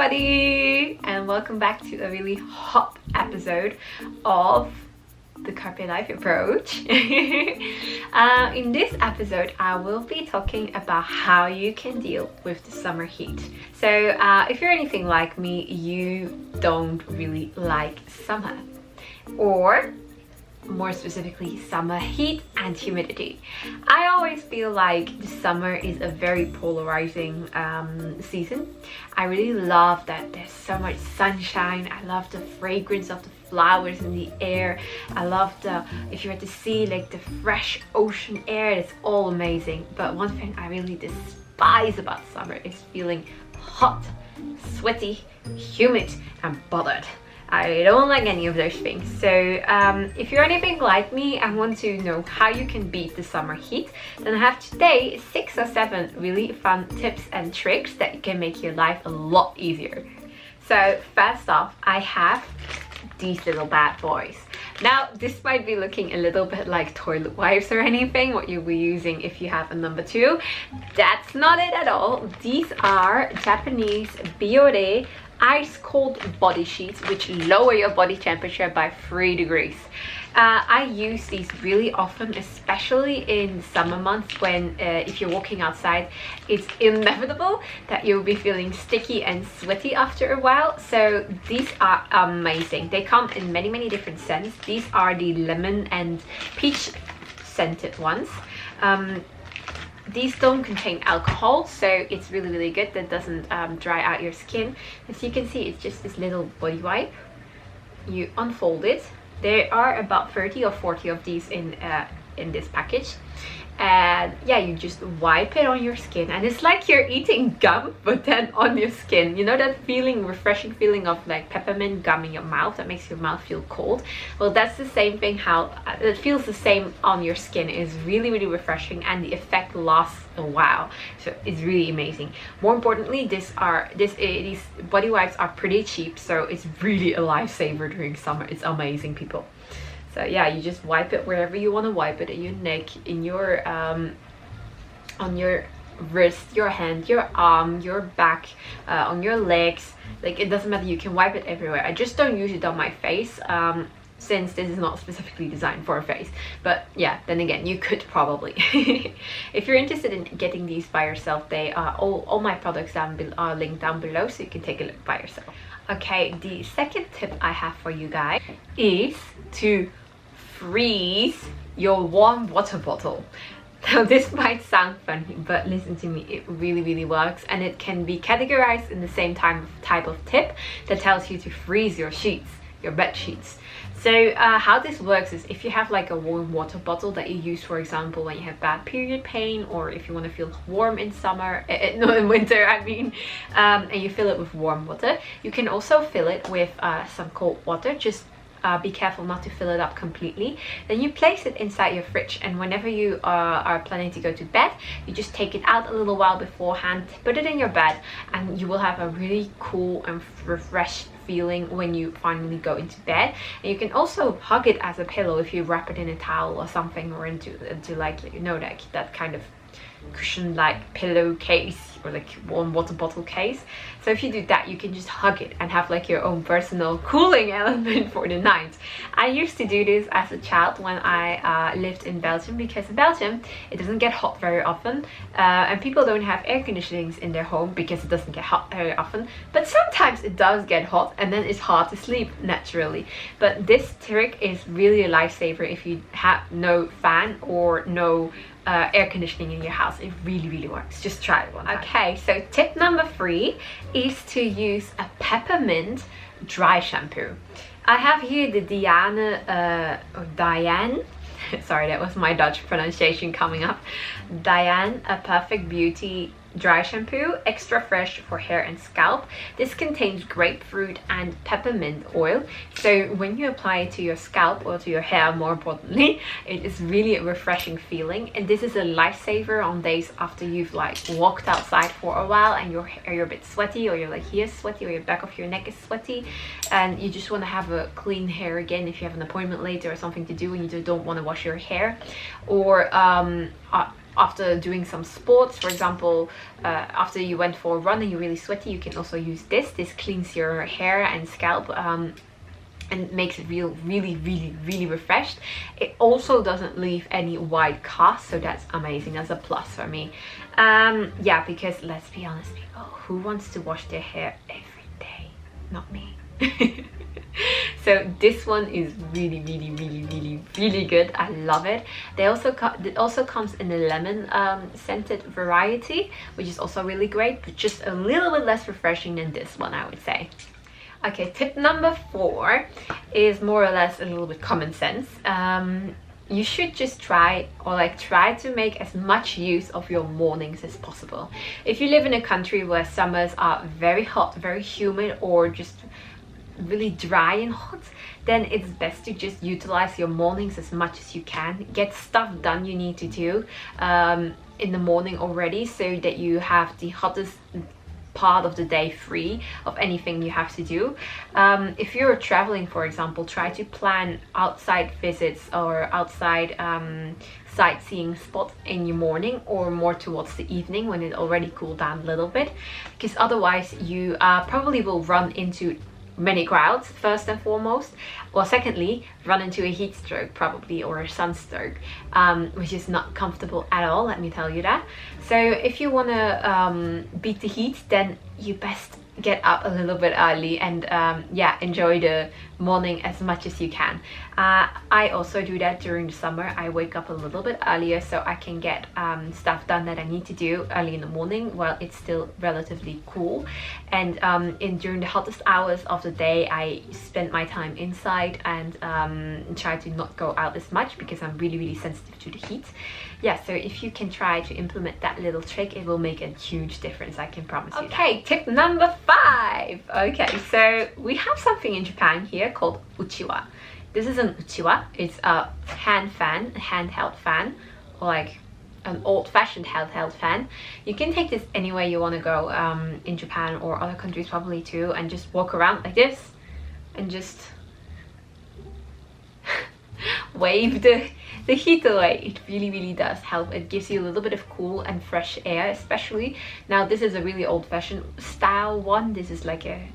everybody, and welcome back to a really hot episode of the Carpe Life approach. In this episode, I will be talking about how you can deal with the summer heat. So if you're anything like me, you don't really like summer, or more specifically summer heat and humidity. I always feel like the summer is a very polarizing season. I really love that there's so much sunshine. I love the fragrance of the flowers in the air. I love the, if you're at the sea, like the fresh ocean air. It's all amazing. But one thing I really despise about summer is feeling hot, sweaty, humid and bothered. I don't like any of those things. So if you're anything like me and want to know how you can beat the summer heat, then I have today 6 or 7 really fun tips and tricks that can make your life a lot easier. So first off, I have these little bad boys. Now this might be looking a little bit like toilet wipes or anything, what you'll be using if you have a number 2. That's not it at all. These are Japanese biore ice cold body sheets which lower your body temperature by 3 degrees. I use these really often, especially in summer months when if you're walking outside, it's inevitable that you'll be feeling sticky and sweaty after a while. So these are amazing. They come in many different scents. These are the lemon and peach scented ones. These don't contain alcohol, so it's really good. That doesn't dry out your skin. As you can see, it's just this little body wipe. You unfold it. There are about 30 or 40 of these in this package, and yeah, you just wipe it on your skin, and it's like you're eating gum but then on your skin. You know that feeling, refreshing feeling of like peppermint gum in your mouth that makes your mouth feel cold? Well, that's the same thing, how it feels the same on your skin. It's really refreshing, and the effect lasts a while, so it's really amazing. More importantly, these body wipes are pretty cheap, so it's really a lifesaver during summer. It's amazing, people. So yeah, you just wipe it wherever you want to wipe it, in your neck, in your on your wrist, your hand, your arm, your back, on your legs. Like, it doesn't matter, you can wipe it everywhere. I just don't use it on my face since this is not specifically designed for a face. But yeah, then again, you could probably. If you're interested in getting these by yourself, they are all my products are linked down below, so you can take a look by yourself. Okay, the second tip I have for you guys is to freeze your warm water bottle. Now this might sound funny, but listen to me, it really works, and it can be categorized in the same type of tip that tells you to freeze your sheets, your bed sheets. So how this works is, if you have like a warm water bottle that you use, for example, when you have bad period pain, or if you want to feel warm in summer, no, in winter I mean, and you fill it with warm water, you can also fill it with some cold water. Just be careful not to fill it up completely. Then you place it inside your fridge, and whenever you are planning to go to bed, you just take it out a little while beforehand, put it in your bed, and you will have a really cool and refreshed feeling when you finally go into bed. And you can also hug it as a pillow if you wrap it in a towel or something, or into like, you know, like that kind of cushion like pillow case, or like warm water bottle case. So if you do that, you can just hug it and have like your own personal cooling element for the night. I used to do this as a child when I lived in Belgium, because in Belgium it doesn't get hot very often, and people don't have air conditionings in their home because it doesn't get hot very often. But sometimes it does get hot, and then it's hard to sleep naturally. But this trick is really a lifesaver if you have no fan or no air conditioning in your house. It really works. Just try it one time. Okay, so tip number 3 is to use a peppermint dry shampoo. I have here the Diane sorry, that was my Dutch pronunciation coming up. Diane, a Perfect Beauty dry shampoo, extra fresh for hair and scalp. This contains grapefruit and peppermint oil, so when you apply it to your scalp, or to your hair more importantly, it is really a refreshing feeling. And this is a lifesaver on days after you've like walked outside for a while and you're a bit sweaty, or you're like here sweaty, or your back of your neck is sweaty, and you just want to have a clean hair again if you have an appointment later or something to do and you just don't want to wash your hair. Or after doing some sports, for example, after you went for a run and you're really sweaty, you can also use this. This cleans your hair and scalp, and makes it really refreshed. It also doesn't leave any white cast, so that's amazing. That's a plus for me. Yeah, because let's be honest, people, who wants to wash their hair every day? Not me. So this one is really good. I love it. It also comes in a lemon scented variety, which is also really great, but just a little bit less refreshing than this one, I would say. Okay, tip number 4 is more or less a little bit common sense. You should just try to make as much use of your mornings as possible. If you live in a country where summers are very hot, very humid, or just really dry and hot, then it's best to just utilize your mornings as much as you can. Get stuff done you need to do in the morning already, so that you have the hottest part of the day free of anything you have to do. If you're traveling, for example, try to plan outside visits or outside sightseeing spot in your morning, or more towards the evening when it already cooled down a little bit, because otherwise you probably will run into many crowds, first and foremost, or secondly run into a heat stroke probably, or a sunstroke, which is not comfortable at all, let me tell you that. So if you want to beat the heat, then you best get up a little bit early and yeah, enjoy the morning as much as you can. I also do that during the summer. I wake up a little bit earlier so I can get stuff done that I need to do early in the morning while it's still relatively cool. And during the hottest hours of the day, I spend my time inside and try to not go out as much, because I'm really sensitive to the heat. Yeah, so if you can try to implement that little trick, it will make a huge difference, I can promise you. Okay, tip number 5. Okay, so we have something in Japan here called uchiwa. This is an uchiwa. It's a handheld fan, or like an old-fashioned handheld fan. You can take this anywhere you want to go in Japan, or other countries probably too, and just walk around like this and just wave the heat away. It really does help. It gives you a little bit of cool and fresh air, especially now. This is a really old-fashioned style one. This is like a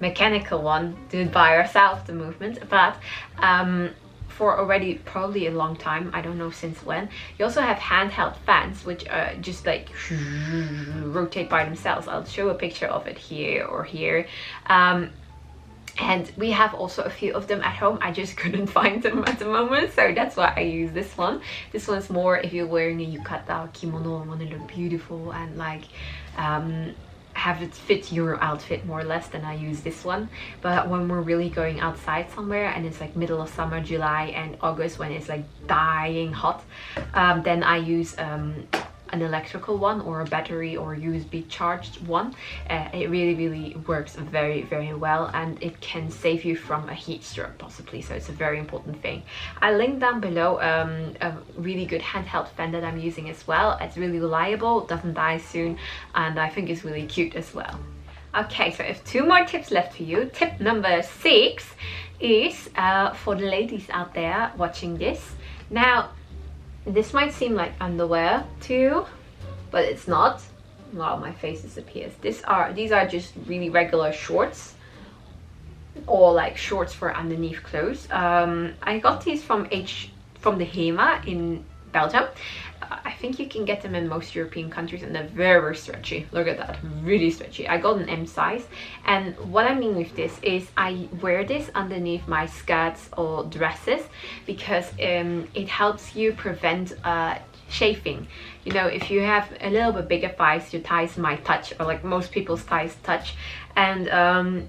mechanical one, do it by yourself, the movement, but for already probably a long time, I don't know since when, you also have handheld fans, which just like rotate by themselves. I'll show a picture of it here or here. And we have also a few of them at home. I just couldn't find them at the moment, so that's why I use this one. This one's more if you're wearing a yukata or kimono and want to look beautiful and like have it fit your outfit more or less, then I use this one. But when we're really going outside somewhere and it's like middle of summer, July and August, when it's like dying hot, then I use an electrical one, or a battery or USB charged one. It really works very well, and it can save you from a heat stroke possibly, so it's a very important thing. I link down below a really good handheld fan that I'm using as well. It's really reliable, doesn't die soon, and I think it's really cute as well. Okay, so I have 2 more tips left for you. Tip number 6 is for the ladies out there watching this. Now, this might seem like underwear to you, but it's not. Wow, my face disappears. These are just really regular shorts, or like shorts for underneath clothes. I got these from the HEMA in Belgium. I think you can get them in most European countries, and they're very stretchy. Look at that, really stretchy. I got an M size, and what I mean with this is I wear this underneath my skirts or dresses, because it helps you prevent chafing. You know, if you have a little bit bigger thighs, your thighs might touch, or like most people's thighs touch, and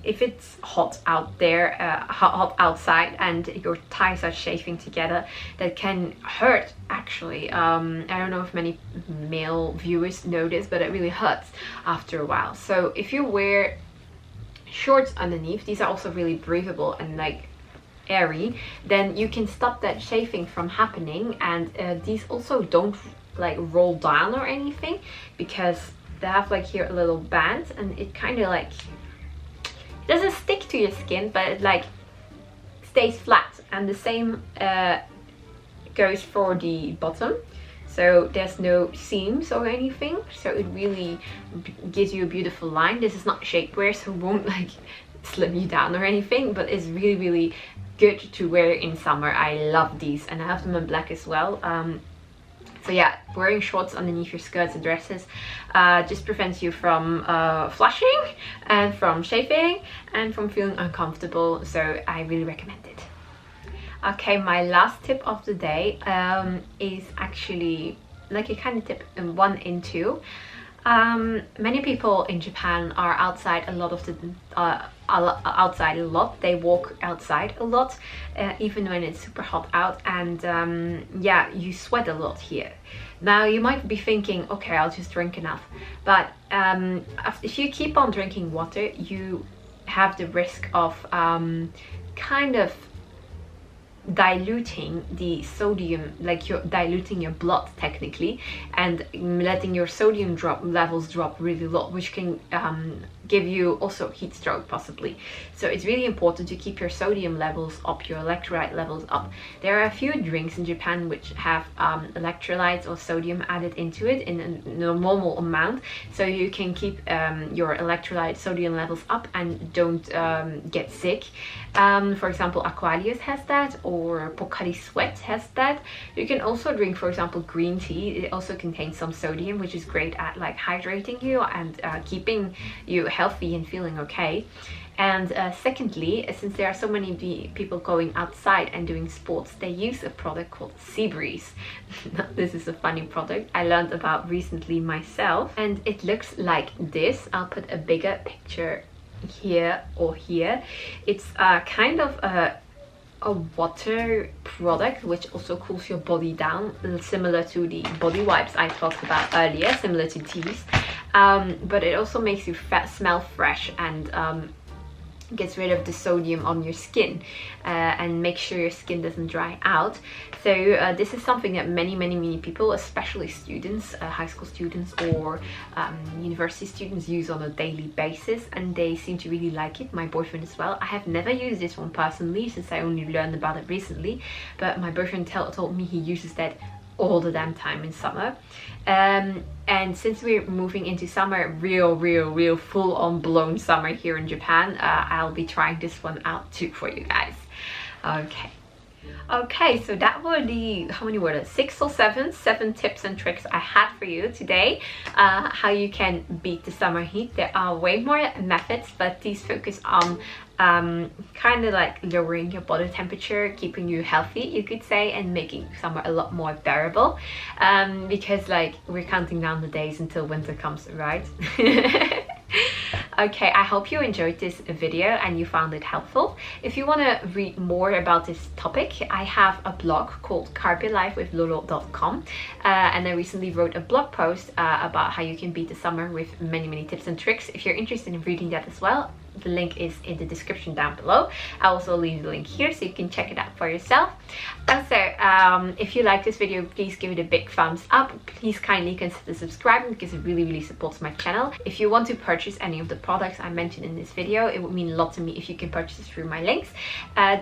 if it's hot out there, hot outside, and your thighs are chafing together, that can hurt actually. I don't know if many male viewers know this, but it really hurts after a while. So if you wear shorts underneath, these are also really breathable and like airy, then you can stop that chafing from happening. And these also don't like roll down or anything, because they have like here a little band, and it kind of like, it doesn't stick to your skin, but it like stays flat. And the same goes for the bottom. so there's no seams or anything, so it really gives you a beautiful line. This is not shapewear, so it won't like slim you down or anything, but it's really good to wear in summer. I love these, and I have them in black as well. So yeah, wearing shorts underneath your skirts and dresses just prevents you from flushing and from chafing and from feeling uncomfortable, so I really recommend it. Okay, my last tip of the day is actually like a kind of tip in 1 and 2. Many people in Japan are outside a lot of the outside a lot. They walk outside a lot, even when it's super hot out, and yeah, you sweat a lot here. Now you might be thinking, okay, I'll just drink enough, but if you keep on drinking water, you have the risk of kind of diluting the sodium, like you're diluting your blood technically, and letting your sodium levels drop really low, which can give you also heat stroke possibly. So it's really important to keep your sodium levels up, your electrolyte levels up. There are a few drinks in Japan which have electrolytes or sodium added into it in a normal amount, so you can keep your electrolyte sodium levels up and don't get sick. For example, Aquarius has that, or Pocari Sweat has that. You can also drink, for example, green tea. It also contains some sodium, which is great at like hydrating you and keeping you healthy and feeling okay. And secondly, since there are so many people going outside and doing sports, they use a product called Sea Breeze. This is a funny product I learned about recently myself, and it looks like this. I'll put a bigger picture here or here. It's kind of a water product which also cools your body down, similar to the body wipes I talked about earlier, similar to these, but it also makes you smell fresh and gets rid of the sodium on your skin and make sure your skin doesn't dry out. So this is something that many people, especially students, high school students or university students, use on a daily basis, and they seem to really like it. My boyfriend as well. I have never used this one personally since I only learned about it recently, but my boyfriend told me he uses that all the damn time in summer. And since we're moving into summer, real full-on blown summer here in Japan, I'll be trying this one out too for you guys. Okay, so that were the, how many were there? 6 or 7 tips and tricks I had for you today, how you can beat the summer heat. There are way more methods, but these focus on kind of like lowering your body temperature, keeping you healthy, you could say, and making summer a lot more bearable, because like we're counting down the days until winter comes, right? Okay, I hope you enjoyed this video and you found it helpful. If you want to read more about this topic, I have a blog called carpelifewithlolo.com, and I recently wrote a blog post about how you can beat the summer with many tips and tricks. If you're interested in reading that as well, the link is in the description down below. I'll also leave the link here so you can check it out for yourself. Also, if you like this video, please give it a big thumbs up. Please kindly consider subscribing because it really supports my channel. If you want to purchase any of the products I mentioned in this video, it would mean a lot to me if you can purchase through my links.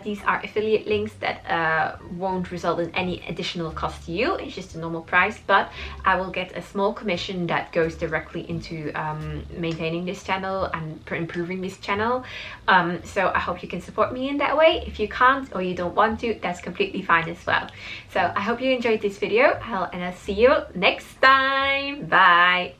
These are affiliate links that won't result in any additional cost to you. It's just a normal price, but I will get a small commission that goes directly into maintaining this channel and improving this channel. So I hope you can support me in that way. If you can't or you don't want to, that's completely fine as well. So I hope you enjoyed this video, and I'll see you next time. Bye.